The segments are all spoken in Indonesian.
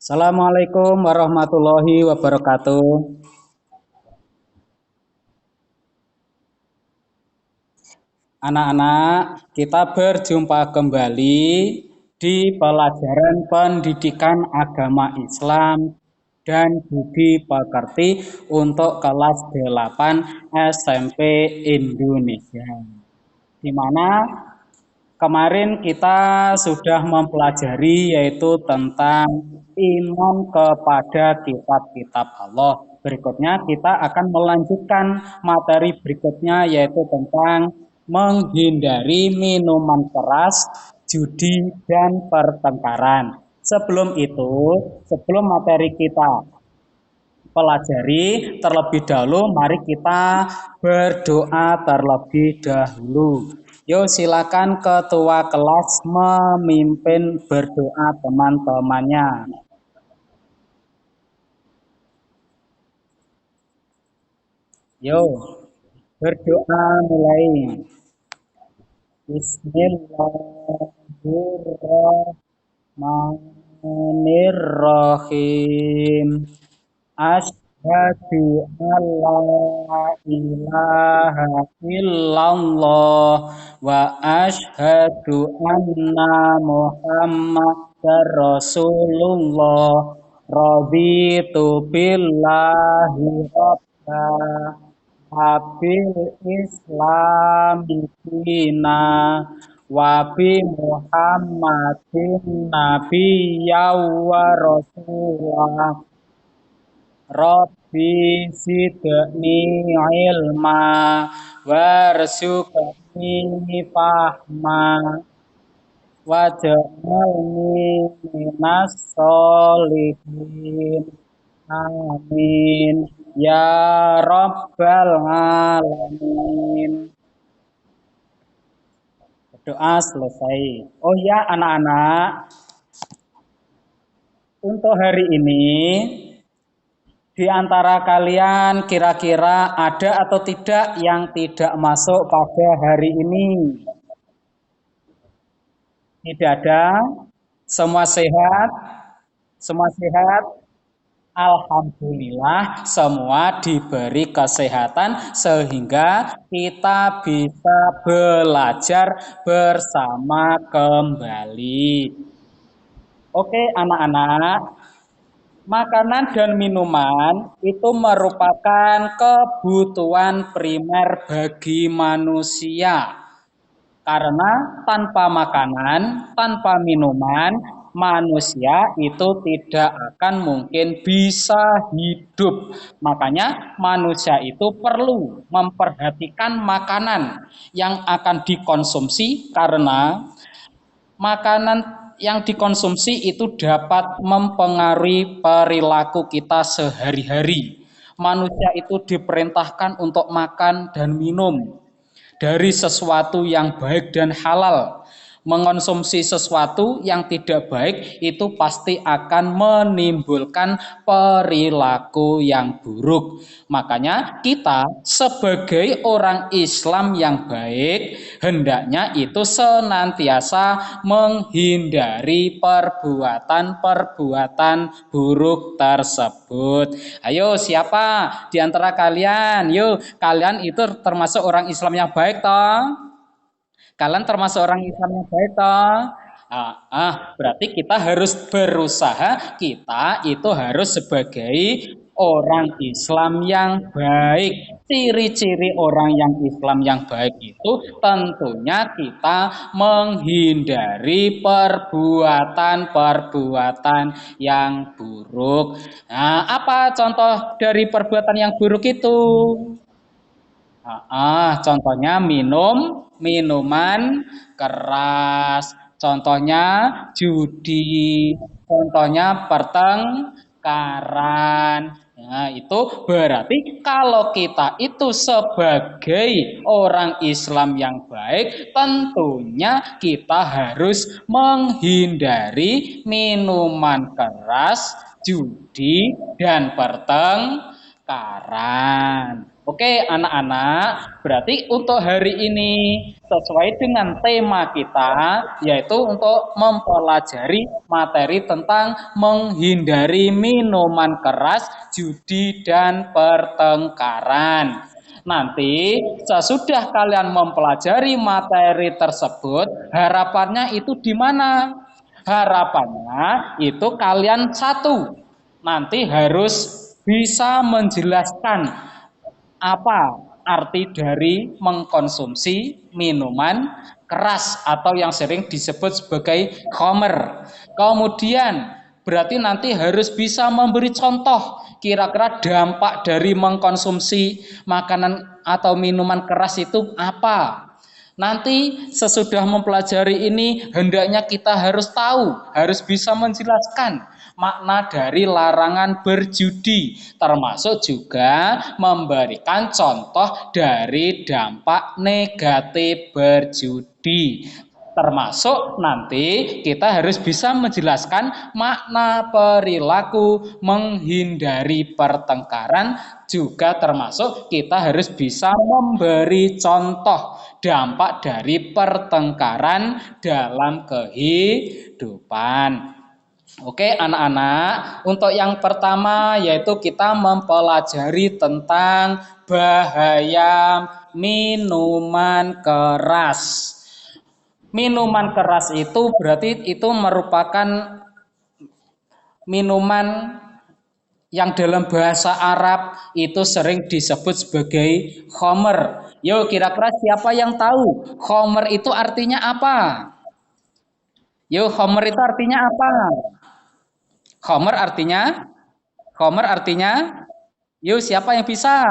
Assalamualaikum warahmatullahi wabarakatuh. Anak-anak, kita berjumpa kembali di pelajaran pendidikan agama Islam dan budi pekerti untuk kelas 8 SMP Indonesia. Di mana kemarin kita sudah mempelajari yaitu tentang iman kepada kitab-kitab Allah. Berikutnya kita akan melanjutkan materi berikutnya yaitu tentang menghindari minuman keras, judi, dan pertengkaran. Sebelum itu, sebelum materi kita pelajari terlebih dahulu, mari kita berdoa terlebih dahulu. Yuk silakan ketua kelas memimpin berdoa teman-temannya. Yuk berdoa mulai. Bismillahirrahmanirrahim. Asyhadu alla ilaha illallah wa asyhadu anna Muhammadar Rasulullah. Raditu billahi rabba Habil Islam dina Wabi Muhammadin Nabiyya wa Rasulah. Rabbi zidni ilma warzuqni fahma waj'alni minas sholihin. Amin ya rabbal alamin. Doa selesai. Oh ya anak-anak, untuk hari ini di antara kalian kira-kira ada atau tidak yang tidak masuk pada hari ini? Tidak ada? Semua sehat? Semua sehat? Alhamdulillah semua diberi kesehatan sehingga kita bisa belajar bersama kembali. Oke anak-anak, makanan dan minuman itu merupakan kebutuhan primer bagi manusia. Karena tanpa makanan, tanpa minuman, manusia itu tidak akan mungkin bisa hidup. Makanya manusia itu perlu memperhatikan makanan yang akan dikonsumsi karena makanan yang dikonsumsi itu dapat mempengaruhi perilaku kita sehari-hari. Manusia itu diperintahkan untuk makan dan minum dari sesuatu yang baik dan halal. Mengonsumsi sesuatu yang tidak baik itu pasti akan menimbulkan perilaku yang buruk. Makanya kita sebagai orang Islam yang baik hendaknya itu senantiasa menghindari perbuatan-perbuatan buruk tersebut. Ayo siapa di antara kalian? Yuk, kalian itu termasuk orang Islam yang baik toh? Kalian termasuk orang Islam yang baik toh? Berarti kita harus berusaha, kita itu harus sebagai orang Islam yang baik. Ciri-ciri orang yang Islam yang baik itu tentunya kita menghindari perbuatan-perbuatan yang buruk. Nah, apa contoh dari perbuatan yang buruk itu? Contohnya minum minuman keras, contohnya judi, contohnya pertengkaran. Nah, itu berarti kalau kita itu sebagai orang Islam yang baik, tentunya kita harus menghindari minuman keras, judi, dan pertengkaran. Oke, anak-anak, berarti untuk hari ini sesuai dengan tema kita, yaitu untuk mempelajari materi tentang menghindari minuman keras, judi, dan pertengkaran. Nanti, sesudah kalian mempelajari materi tersebut, harapannya itu di mana? Harapannya itu kalian satu, nanti harus bisa menjelaskan apa arti dari mengkonsumsi minuman keras atau yang sering disebut sebagai khamr. Kemudian berarti nanti harus bisa memberi contoh kira-kira dampak dari mengkonsumsi makanan atau minuman keras itu apa. Nanti sesudah mempelajari ini hendaknya kita harus tahu, harus bisa menjelaskan makna dari larangan berjudi, termasuk juga memberikan contoh dari dampak negatif berjudi. Termasuk nanti kita harus bisa menjelaskan makna perilaku menghindari pertengkaran, juga termasuk kita harus bisa memberi contoh dampak dari pertengkaran dalam kehidupan. Oke, anak-anak, untuk yang pertama yaitu kita mempelajari tentang bahaya minuman keras. Minuman keras itu berarti itu merupakan minuman yang dalam bahasa Arab itu sering disebut sebagai khamr. Yo, kira-kira siapa yang tahu khamr itu artinya apa? Yo, khamr itu artinya apa? Khamr artinya Khamr artinya, yo siapa yang bisa?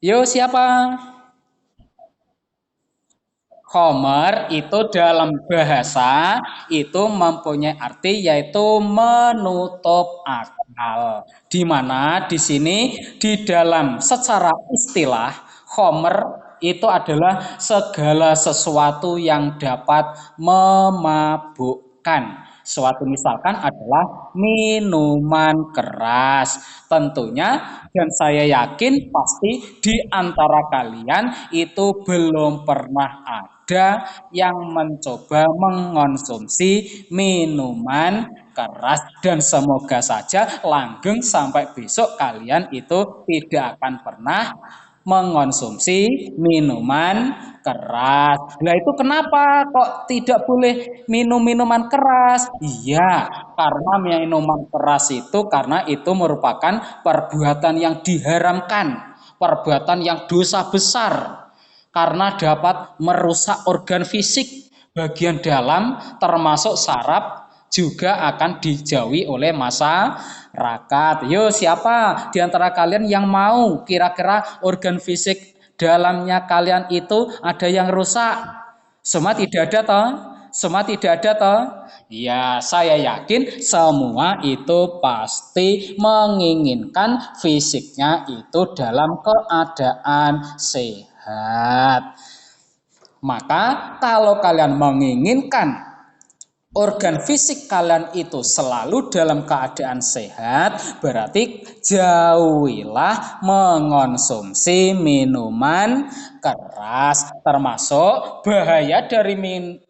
Yo siapa? Khomer itu dalam bahasa itu mempunyai arti yaitu menutup akal. Di mana di sini di dalam secara istilah khomer itu adalah segala sesuatu yang dapat memabukkan. Suatu misalkan adalah minuman keras. Tentunya dan saya yakin pasti di antara kalian itu belum pernah ada yang mencoba mengonsumsi minuman keras dan semoga saja langgeng sampai besok kalian itu tidak akan pernah mengonsumsi minuman keras. Nah itu kenapa kok tidak boleh minum minuman keras? Iya, karena minuman keras itu karena itu merupakan perbuatan yang diharamkan, perbuatan yang dosa besar karena dapat merusak organ fisik bagian dalam termasuk saraf juga akan dijauhi oleh masyarakat. Yo, siapa di antara kalian yang mau kira-kira organ fisik dalamnya kalian itu ada yang rusak? Semua tidak ada toh? Semua tidak ada toh? Ya, saya yakin semua itu pasti menginginkan fisiknya itu dalam keadaan sehat. Maka kalau kalian menginginkan organ fisik kalian itu selalu dalam keadaan sehat, berarti jauhilah mengonsumsi minuman keras. Termasuk bahaya dari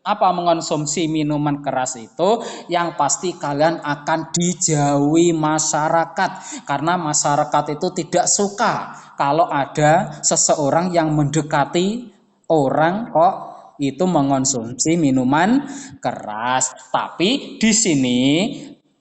mengonsumsi minuman keras itu yang pasti kalian akan dijauhi masyarakat karena masyarakat itu tidak suka kalau ada seseorang yang mendekati orang kok itu mengonsumsi minuman keras. Tapi di sini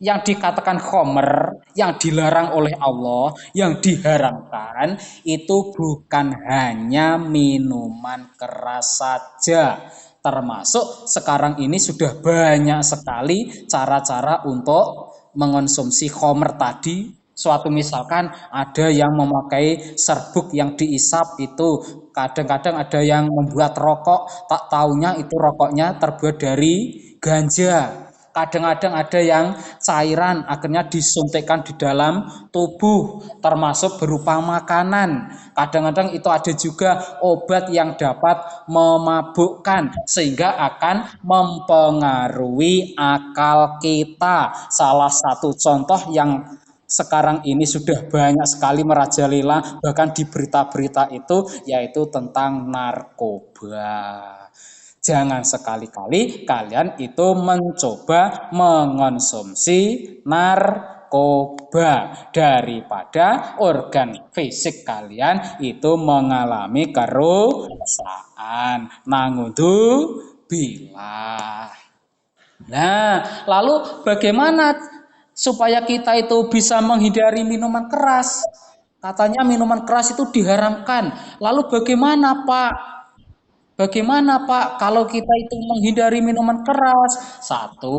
yang dikatakan khomer, yang dilarang oleh Allah, yang diharamkan itu bukan hanya minuman keras saja. Termasuk sekarang ini sudah banyak sekali cara-cara untuk mengonsumsi khomer tadi. Suatu misalkan ada yang memakai serbuk yang diisap itu, kadang-kadang ada yang membuat rokok, tak taunya itu rokoknya terbuat dari ganja. Kadang-kadang ada yang cairan akhirnya disuntikkan di dalam tubuh termasuk berupa makanan. Kadang-kadang itu ada juga obat yang dapat memabukkan sehingga akan mempengaruhi akal kita. Salah satu contoh yang sekarang ini sudah banyak sekali merajalela, bahkan di berita-berita itu, yaitu tentang narkoba. Jangan sekali-kali kalian itu mencoba mengonsumsi narkoba daripada organ fisik kalian itu mengalami kerusakan. Nangudzubillah. Nah, lalu bagaimana supaya kita itu bisa menghindari minuman keras? Katanya minuman keras itu diharamkan. Lalu bagaimana, Pak? Bagaimana Pak kalau kita itu menghindari minuman keras? Satu,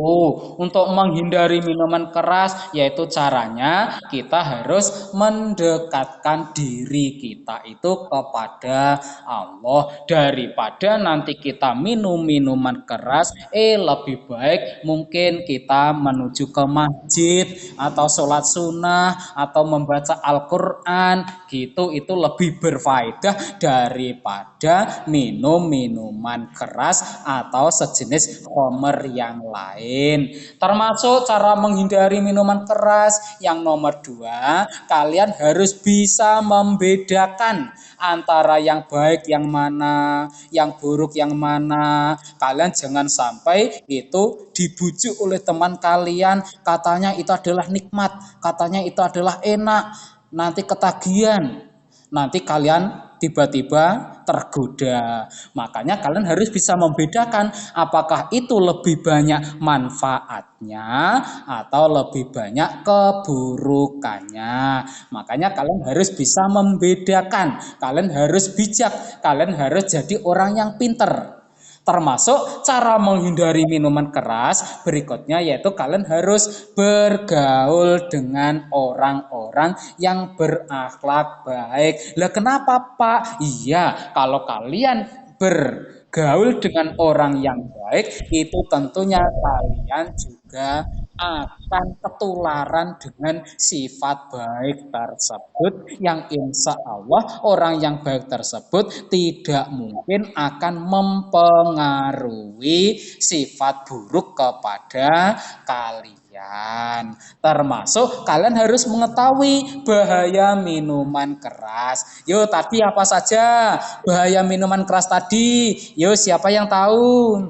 untuk menghindari minuman keras yaitu caranya kita harus mendekatkan diri kita itu kepada Allah daripada nanti kita minum minuman keras, lebih baik mungkin kita menuju ke masjid atau sholat sunnah atau membaca Al-Quran gitu, itu lebih berfaedah daripada minum minuman keras atau sejenis khamr yang lain. Termasuk cara menghindari minuman keras yang nomor dua, kalian harus bisa membedakan antara yang baik yang mana, yang buruk yang mana. Kalian jangan sampai itu dibujuk oleh teman kalian, katanya itu adalah nikmat, katanya itu adalah enak, nanti ketagihan, nanti kalian tiba-tiba tergoda. Makanya kalian harus bisa membedakan apakah itu lebih banyak manfaatnya atau lebih banyak keburukannya. Makanya kalian harus bisa membedakan, kalian harus bijak, kalian harus jadi orang yang pinter. Termasuk cara menghindari minuman keras berikutnya yaitu kalian harus bergaul dengan orang-orang yang berakhlak baik. Lah kenapa Pak? Iya, kalau kalian bergaul dengan orang yang baik itu tentunya kalian juga akan ketularan dengan sifat baik tersebut yang insya Allah orang yang baik tersebut tidak mungkin akan mempengaruhi sifat buruk kepada kalian. Termasuk kalian harus mengetahui bahaya minuman keras. Yo, tadi apa saja bahaya minuman keras tadi? Yo, siapa yang tahu?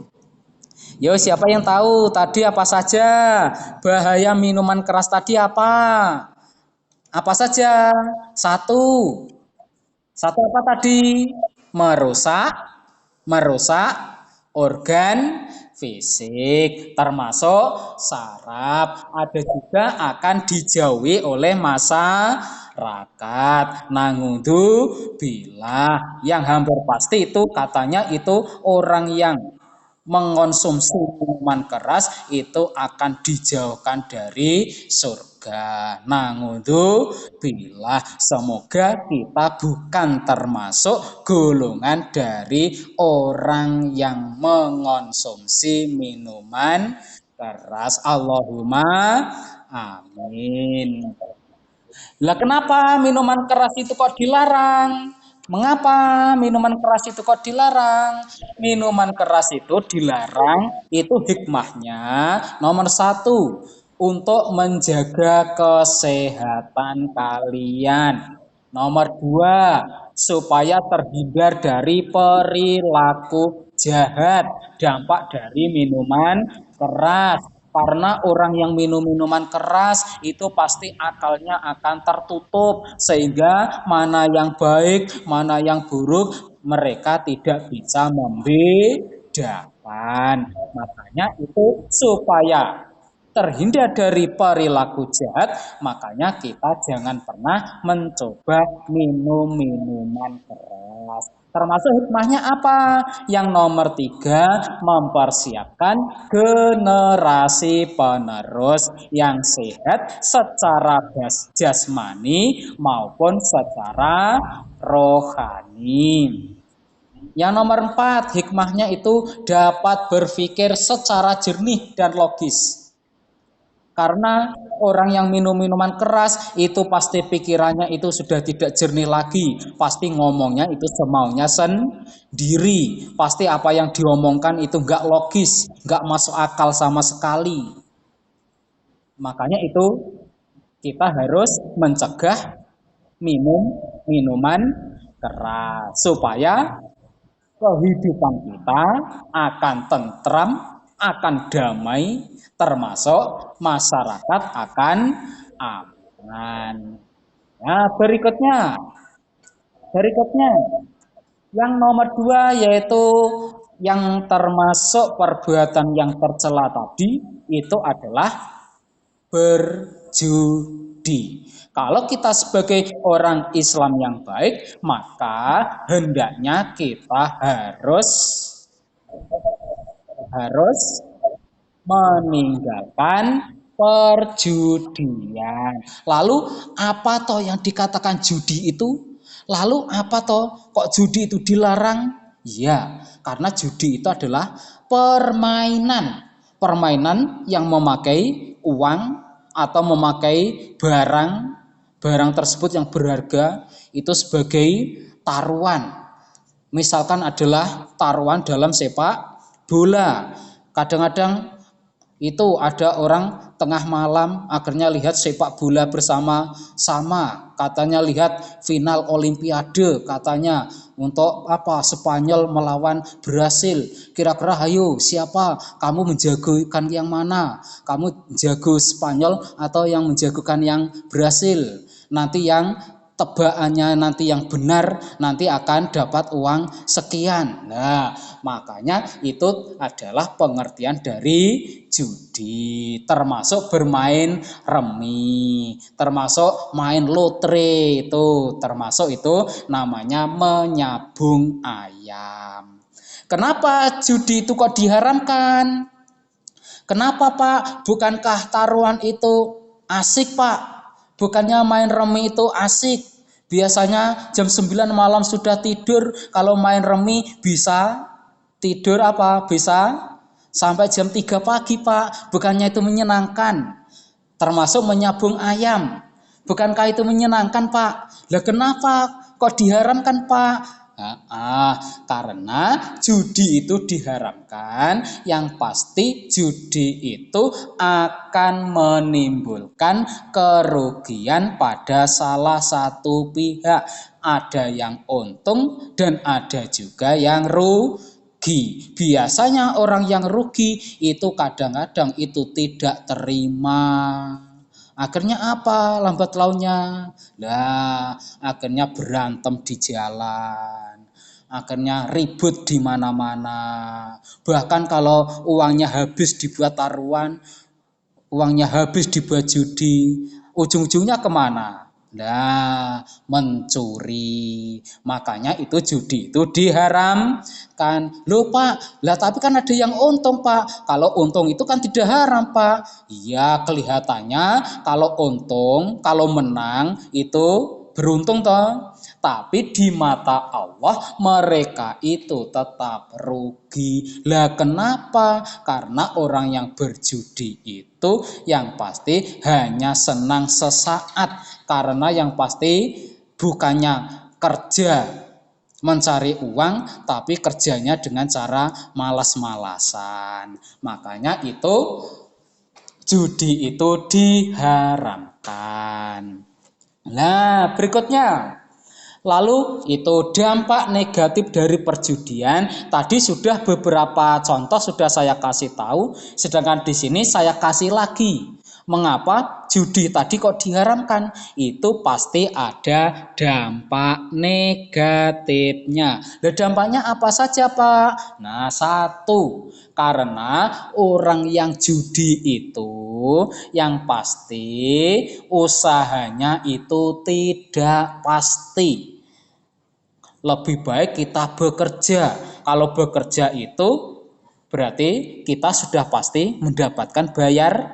Yo, siapa yang tahu tadi apa saja? Bahaya minuman keras tadi apa? Apa saja? Satu. Satu apa tadi? Merusak, merusak organ fisik, termasuk saraf. Ada juga akan dijauhi oleh masyarakat. Nangudu bila yang hampir pasti itu katanya itu orang yang mengonsumsi minuman keras itu akan dijauhkan dari surga. Nangudhu bila semoga kita bukan termasuk golongan dari orang yang mengonsumsi minuman keras. Allahumma amin. Lah kenapa minuman keras itu kok dilarang? Mengapa minuman keras itu kok dilarang? Minuman keras itu dilarang, itu hikmahnya nomor satu, untuk menjaga kesehatan kalian. Nomor dua, supaya terhindar dari perilaku jahat, dampak dari minuman keras. Karena orang yang minum minuman keras itu pasti akalnya akan tertutup sehingga mana yang baik, mana yang buruk mereka tidak bisa membedakan. Makanya itu supaya terhindar dari perilaku jahat, makanya kita jangan pernah mencoba minum minuman keras. Termasuk hikmahnya apa? Yang nomor tiga, mempersiapkan generasi penerus yang sehat secara jasmani maupun secara rohani. Yang nomor empat, hikmahnya itu dapat berpikir secara jernih dan logis. Karena orang yang minum minuman keras itu pasti pikirannya itu sudah tidak jernih lagi. Pasti ngomongnya itu semaunya sendiri. Pasti apa yang diomongkan itu nggak logis, nggak masuk akal sama sekali. Makanya itu Kita harus mencegah minuman keras supaya kehidupan kita akan tentram, akan damai, termasuk masyarakat akan aman. Nah, berikutnya, yang nomor dua yaitu yang termasuk perbuatan yang tercela tadi itu adalah berjudi. Kalau kita sebagai orang Islam yang baik, maka hendaknya kita harus meninggalkan perjudian. Lalu apa toh yang dikatakan judi itu? Lalu apa toh kok judi itu dilarang? Ya, karena judi itu adalah permainan. Permainan yang memakai uang atau memakai barang tersebut yang berharga itu sebagai taruhan. Misalkan adalah taruhan dalam sepak bola. Kadang-kadang itu ada orang tengah malam akhirnya lihat sepak bola bersama-sama, katanya lihat final Olimpiade, katanya untuk apa Spanyol melawan Brasil. Kira-kira ayo siapa kamu menjagokan yang mana? Kamu jago Spanyol atau yang menjagokan yang Brasil? Nanti yang tebakannya nanti yang benar nanti akan dapat uang sekian. Nah, makanya itu adalah pengertian dari judi, termasuk bermain remi, termasuk main lotre itu, termasuk itu namanya menyabung ayam. Kenapa judi itu kok diharamkan? Kenapa Pak? Bukankah taruhan itu asik Pak? Bukannya main remi itu asik? Biasanya jam 9 malam sudah tidur, kalau main remi bisa tidur apa? Bisa sampai jam 3 pagi Pak. Bukannya itu menyenangkan? Termasuk menyabung ayam. Bukankah itu menyenangkan Pak? Lah kenapa kok diharamkan Pak? Karena judi itu diharamkan, yang pasti judi itu akan menimbulkan kerugian pada salah satu pihak. Ada yang untung dan ada juga yang rugi. Biasanya orang yang rugi itu kadang-kadang itu tidak terima. Akhirnya apa lambat launnya? Nah, akhirnya berantem di jalan. Akhirnya ribut di mana-mana. Bahkan kalau uangnya habis dibuat taruhan, uangnya habis dibuat judi, ujung-ujungnya kemana? Nah, mencuri. Makanya itu judi itu diharamkan. Loh Pak, lah tapi kan ada yang untung Pak. Kalau untung itu kan tidak haram Pak. Iya, kelihatannya kalau untung, kalau menang itu beruntung toh. Tapi di mata Allah mereka itu tetap rugi. Lah kenapa? Karena orang yang berjudi itu yang pasti hanya senang sesaat. Karena yang pasti bukannya kerja mencari uang, tapi kerjanya dengan cara malas-malasan. Makanya itu judi itu diharamkan. Nah, berikutnya. Lalu itu dampak negatif dari perjudian. Tadi sudah beberapa contoh sudah saya kasih tahu, sedangkan di sini saya kasih lagi. Mengapa judi tadi kok diharamkan? Itu pasti ada dampak negatifnya. Nah, dampaknya apa saja, Pak? Nah, satu, karena orang yang judi itu yang pasti usahanya itu tidak pasti. Lebih baik kita bekerja. Kalau bekerja itu berarti kita sudah pasti mendapatkan bayaran,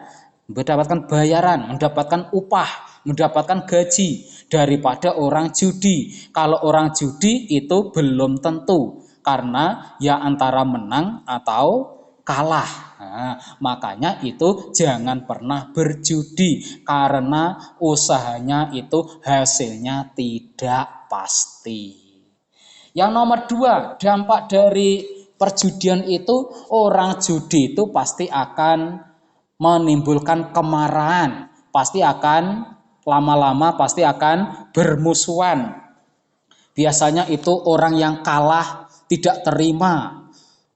mendapatkan upah, mendapatkan gaji daripada orang judi. Kalau orang judi itu belum tentu karena ya antara menang atau kalah. Nah, makanya itu jangan pernah berjudi karena usahanya itu hasilnya tidak pasti. Yang nomor dua, dampak dari perjudian itu orang judi itu pasti akan menimbulkan kemarahan, pasti akan lama-lama pasti akan bermusuhan. Biasanya itu orang yang kalah tidak terima.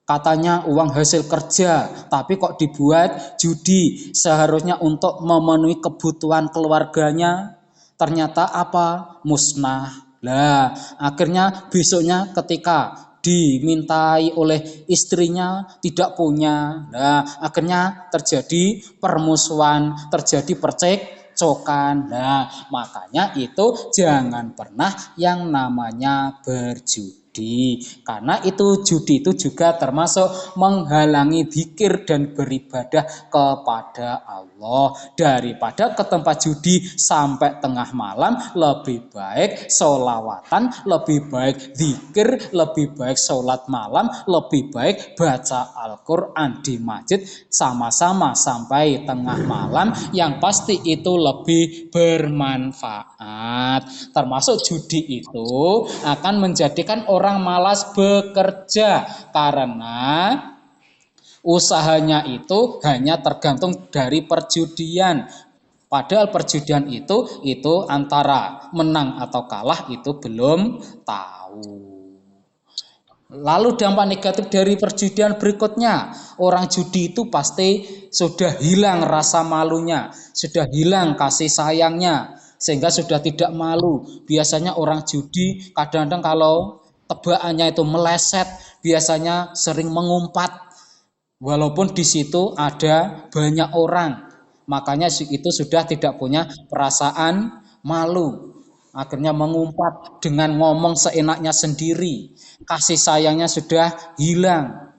Katanya uang hasil kerja, tapi kok dibuat judi. Seharusnya untuk memenuhi kebutuhan keluarganya, ternyata apa? Musnah. Lah, akhirnya besoknya ketika dimintai oleh istrinya tidak punya. Nah, akhirnya terjadi permusuhan, terjadi percekcokan. Nah, makanya itu jangan pernah yang namanya berjudi. Karena itu judi itu juga termasuk menghalangi zikir dan beribadah kepada Allah. Daripada ke tempat judi sampai tengah malam, lebih baik sholawatan, lebih baik zikir, lebih baik sholat malam, lebih baik baca Al-Quran di masjid sama-sama sampai tengah malam, yang pasti itu lebih bermanfaat. Termasuk judi itu akan menjadikan orang malas bekerja karena usahanya itu hanya tergantung dari perjudian. Padahal perjudian itu antara menang atau kalah itu belum tahu. Lalu dampak negatif dari perjudian berikutnya, orang judi itu pasti sudah hilang rasa malunya, sudah hilang kasih sayangnya, sehingga sudah tidak malu. Biasanya orang judi kadang-kadang kalau tebakannya itu meleset, biasanya sering mengumpat, walaupun di situ ada banyak orang. Makanya itu sudah tidak punya perasaan malu. Akhirnya mengumpat dengan ngomong seenaknya sendiri. Kasih sayangnya sudah hilang.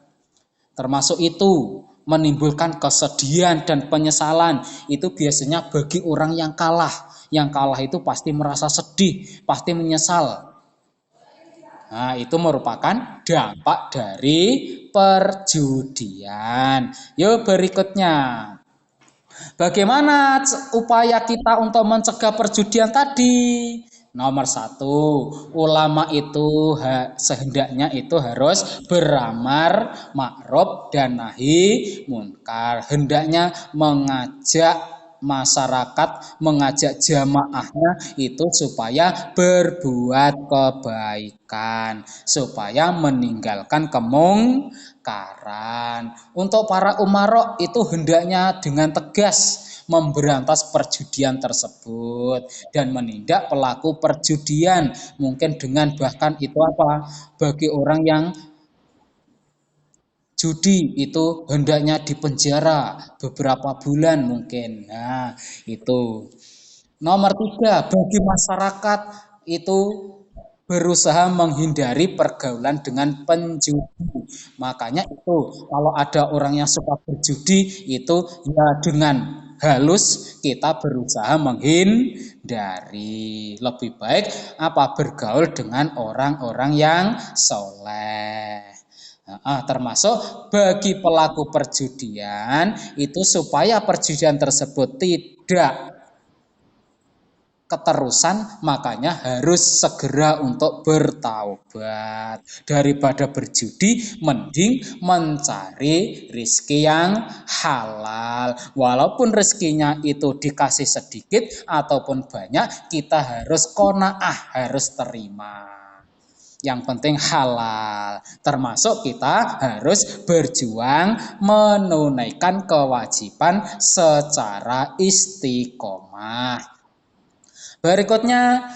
Termasuk itu menimbulkan kesedihan dan penyesalan. Itu biasanya bagi orang yang kalah. Yang kalah itu pasti merasa sedih, pasti menyesal. Nah, itu merupakan dampak dari perjudian. Yuk berikutnya. Bagaimana upaya kita untuk mencegah perjudian tadi? Nomor satu, ulama itu sehendaknya itu harus beramar ma'ruf dan nahi munkar. Hendaknya mengajak masyarakat, mengajak jamaahnya itu supaya berbuat kebaikan, supaya meninggalkan kemungkaran. Untuk para umarok itu hendaknya dengan tegas memberantas perjudian tersebut dan menindak pelaku perjudian, mungkin dengan bahkan itu apa, bagi orang yang judi itu hendaknya dipenjara beberapa bulan mungkin. Nah, itu. Nomor tiga, bagi masyarakat itu berusaha menghindari pergaulan dengan penjudi. Makanya itu kalau ada orang yang suka berjudi itu ya dengan halus kita berusaha menghindari. Lebih baik apa bergaul dengan orang-orang yang soleh. Termasuk bagi pelaku perjudian itu supaya perjudian tersebut tidak keterusan, makanya harus segera untuk bertaubat. Daripada berjudi, mending mencari rizki yang halal. Walaupun rezekinya itu dikasih sedikit ataupun banyak, kita harus qanaah, harus terima. Yang penting halal. Termasuk kita harus berjuang menunaikan kewajiban secara istiqomah. Berikutnya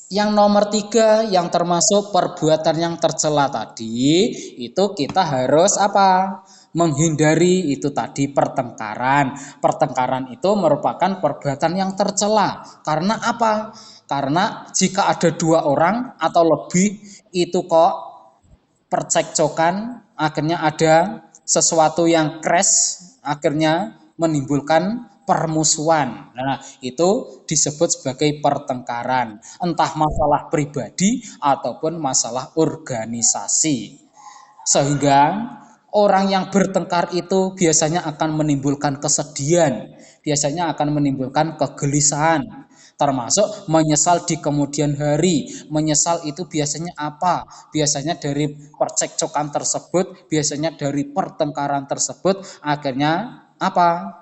yang nomor tiga yang termasuk perbuatan yang tercela tadi itu kita harus apa? Menghindari itu tadi pertengkaran. Pertengkaran itu merupakan perbuatan yang tercela. Karena apa? Karena jika ada dua orang atau lebih itu kok percekcokan, akhirnya ada sesuatu yang crash, akhirnya menimbulkan permusuhan. Nah, itu disebut sebagai pertengkaran, entah masalah pribadi ataupun masalah organisasi. Sehingga orang yang bertengkar itu biasanya akan menimbulkan kesedihan, biasanya akan menimbulkan kegelisahan, termasuk menyesal di kemudian hari. Menyesal itu biasanya apa? Biasanya dari percekcokan tersebut, biasanya dari pertengkaran tersebut, akhirnya apa?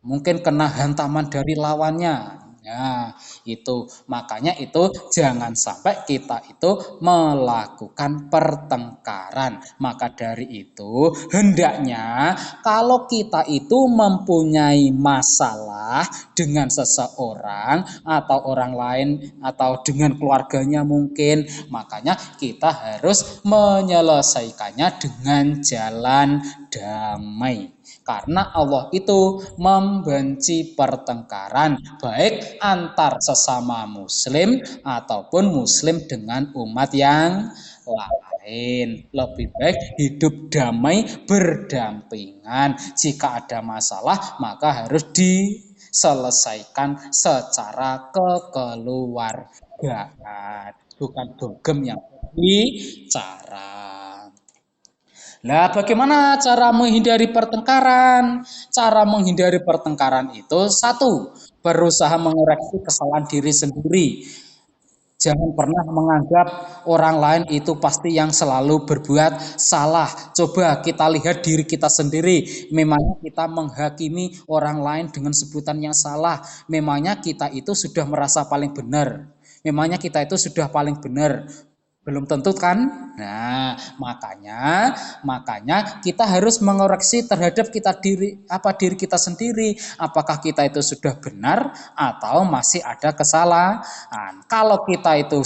Mungkin kena hantaman dari lawannya. Nah, itu makanya itu jangan sampai kita itu melakukan pertengkaran. Maka dari itu, hendaknya kalau kita itu mempunyai masalah dengan seseorang atau orang lain atau dengan keluarganya mungkin, makanya kita harus menyelesaikannya dengan jalan damai. Karena Allah itu membenci pertengkaran baik antar sesama muslim ataupun muslim dengan umat yang lain. Lebih baik hidup damai berdampingan. Jika ada masalah maka harus diselesaikan secara kekeluargaan, bukan dogem yang bicara. Nah, bagaimana cara menghindari pertengkaran? Cara menghindari pertengkaran itu satu, berusaha mengoreksi kesalahan diri sendiri. Jangan pernah menganggap orang lain itu pasti yang selalu berbuat salah. Coba kita lihat diri kita sendiri. Memangnya kita menghakimi orang lain dengan sebutan yang salah. Memangnya kita itu sudah merasa paling benar. Memangnya kita itu sudah paling benar. Belum tentu kan? Nah, makanya kita harus mengoreksi terhadap diri kita sendiri. Apakah kita itu sudah benar atau masih ada kesalahan? Kalau kita itu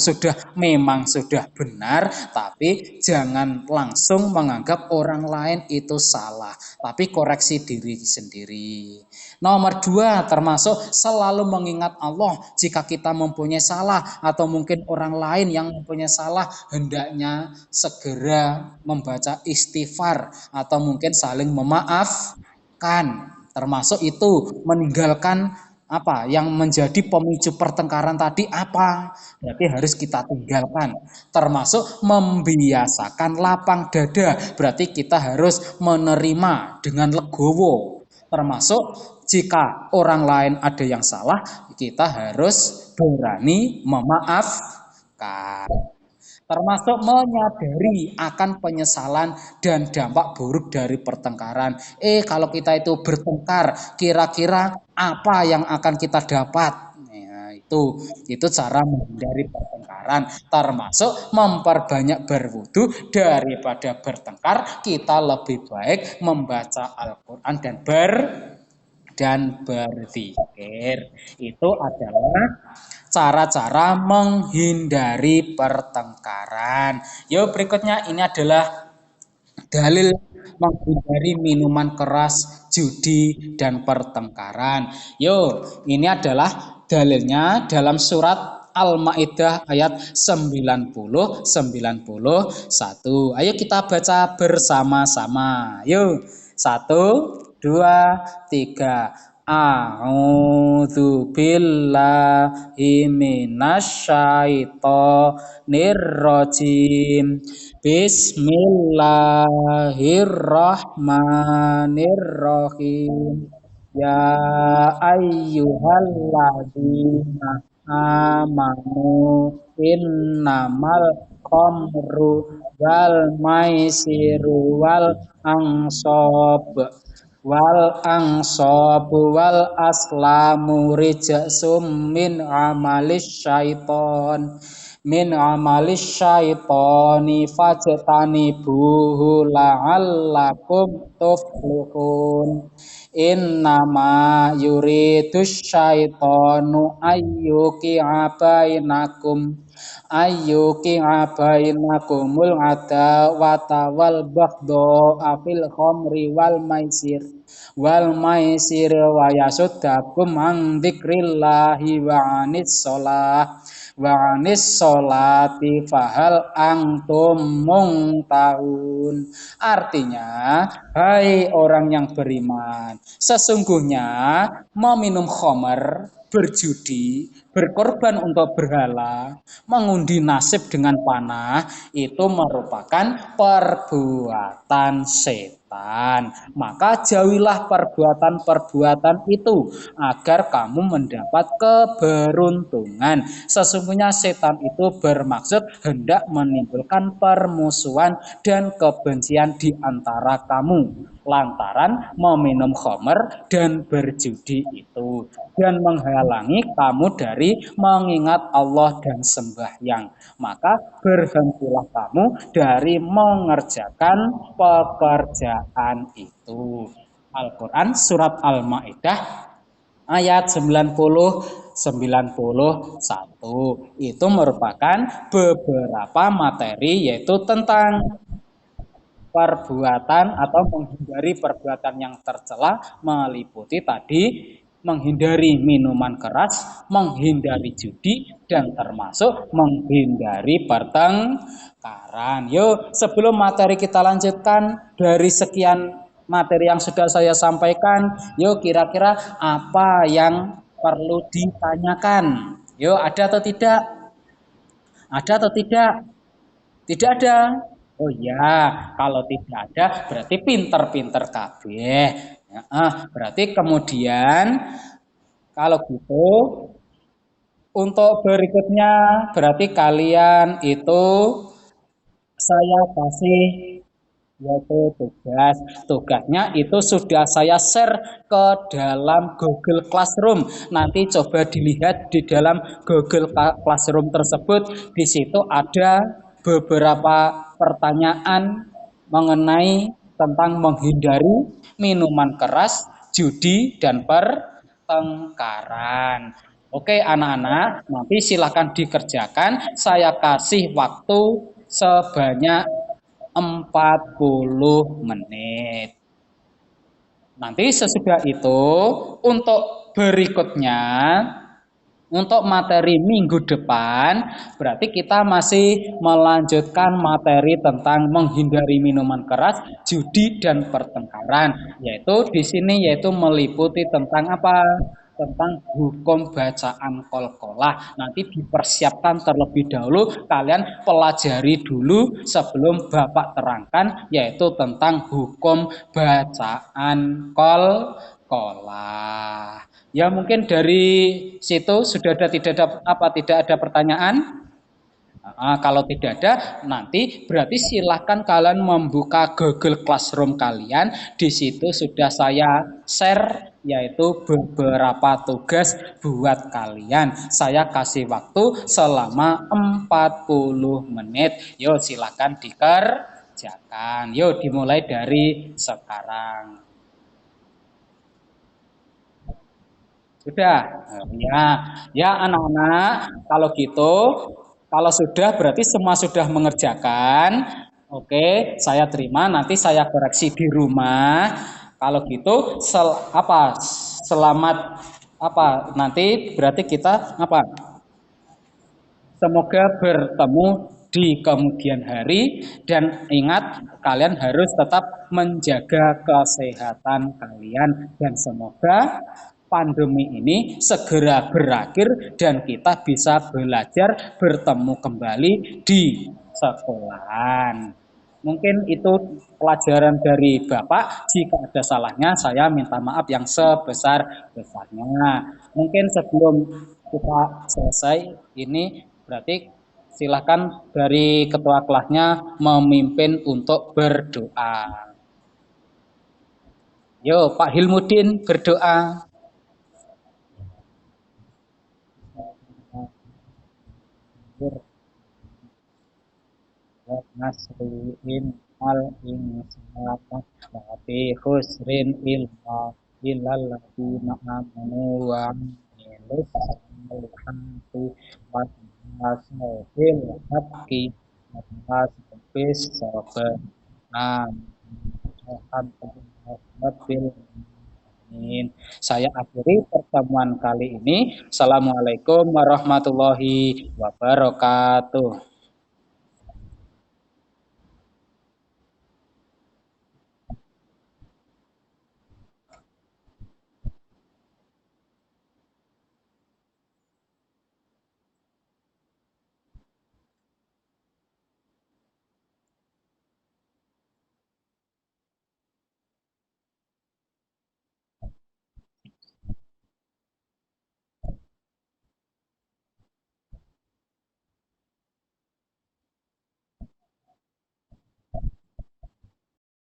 memang sudah benar, tapi jangan langsung menganggap orang lain itu salah, tapi koreksi diri sendiri. Nomor dua, termasuk selalu mengingat Allah jika kita mempunyai salah atau mungkin orang lain yang mempunyai salah, hendaknya segera membaca istighfar atau mungkin saling memaafkan. Termasuk itu meninggalkan apa yang menjadi pemicu pertengkaran tadi apa? Berarti harus kita tinggalkan. Termasuk membiasakan lapang dada. Berarti kita harus menerima dengan legowo. Termasuk jika orang lain ada yang salah, kita harus berani memaafkan. Termasuk menyadari akan penyesalan dan dampak buruk dari pertengkaran. Kalau kita itu bertengkar, kira-kira apa yang akan kita dapat? Ya, itu cara menghindari pertengkaran, termasuk memperbanyak berwudu daripada bertengkar. Kita lebih baik membaca Al-Quran dan berzikir. Itu adalah cara-cara menghindari pertengkaran. Yuk berikutnya ini adalah dalil menghindari minuman keras, judi, dan pertengkaran. Yuk, ini adalah dalilnya dalam surat Al-Maidah ayat 91. Ayo kita baca bersama-sama. Yuk, 1, 2, 3. A'udzu billahi minasyaitonir rajim. Bismillahirrahmanirrahim. Ya ayyuhalladzina amanu innamal khamru wal maisiru wal aslamu rijsum min amalis syaitoni fajtanibuhu la'allakum tuflihun. Innama yuridus syaitonu ayyuki'abainakumul adawata wal baghdha fil khamri wal maisir wa yasuddakum an dzikrillahi wa anis sholati fahal antum muntahun. Artinya, hai orang yang beriman, sesungguhnya meminum khamar, berjudi, berkorban untuk berhala, mengundi nasib dengan panah itu merupakan perbuatan setan. setan. Maka jauhilah perbuatan-perbuatan itu agar kamu mendapat keberuntungan. Sesungguhnya setan itu bermaksud hendak menimbulkan permusuhan dan kebencian di antara kamu lantaran meminum khamr dan berjudi itu dan menghalangi kamu dari mengingat Allah dan sembahyang. Maka berhentilah kamu dari mengerjakan pekerjaan itu. Al-Quran Surat Al-Ma'idah ayat 90-91 itu merupakan beberapa materi yaitu tentang perbuatan atau menghindari perbuatan yang tercela meliputi tadi menghindari minuman keras, menghindari judi, dan termasuk menghindari pertengkaran. Yuk, sebelum materi kita lanjutkan dari sekian materi yang sudah saya sampaikan, yuk kira-kira apa yang perlu ditanyakan? Yuk, ada atau tidak? Ada atau tidak? Tidak ada. Oh ya, kalau tidak ada berarti pinter-pinter kabeh. Ya, berarti kemudian kalau gitu untuk berikutnya berarti kalian itu saya kasih yaitu tugas. Tugasnya itu sudah saya share ke dalam Google Classroom. Nanti coba dilihat di dalam Google Classroom tersebut. Di situ ada beberapa pertanyaan mengenai tentang menghindari minuman keras, judi, dan pertengkaran. Oke, anak-anak, nanti silakan dikerjakan. Saya kasih waktu sebanyak 40 menit. Nanti sesudah itu untuk berikutnya untuk materi minggu depan berarti kita masih melanjutkan materi tentang menghindari minuman keras, judi dan pertengkaran. Yaitu di sini yaitu meliputi tentang apa? Tentang hukum bacaan qalqalah. Nanti dipersiapkan terlebih dahulu, kalian pelajari dulu sebelum Bapak terangkan yaitu tentang hukum bacaan qalqalah. Ya mungkin dari situ sudah ada tidak ada pertanyaan? Kalau tidak ada, nanti berarti silahkan kalian membuka Google Classroom kalian. Di situ sudah saya share yaitu beberapa tugas buat kalian. Saya kasih waktu selama 40 menit. Yuk silahkan dikerjakan. Yuk dimulai dari sekarang. Sudah. Ya, ya anak-anak, kalau gitu, kalau sudah berarti semua sudah mengerjakan. Oke, saya terima. Nanti saya koreksi di rumah. Kalau gitu, selamat apa? Nanti berarti kita apa? Semoga bertemu di kemudian hari dan ingat kalian harus tetap menjaga kesehatan kalian dan semoga pandemi ini segera berakhir dan kita bisa belajar bertemu kembali di sekolahan. Mungkin itu pelajaran dari Bapak. Jika ada salahnya, saya minta maaf yang sebesar-besarnya. Mungkin sebelum kita selesai ini, berarti silakan dari ketua kelasnya memimpin untuk berdoa. Yo, Pak Hilmudin berdoa. Nasriin al insana wa fi khusrin illal ladzina amanu wa amilus salihati wa tawasaw haqqi wa tawasaw bis sabr. Amin. Saya akhiri pertemuan kali ini. Assalamualaikum warahmatullahi wabarakatuh.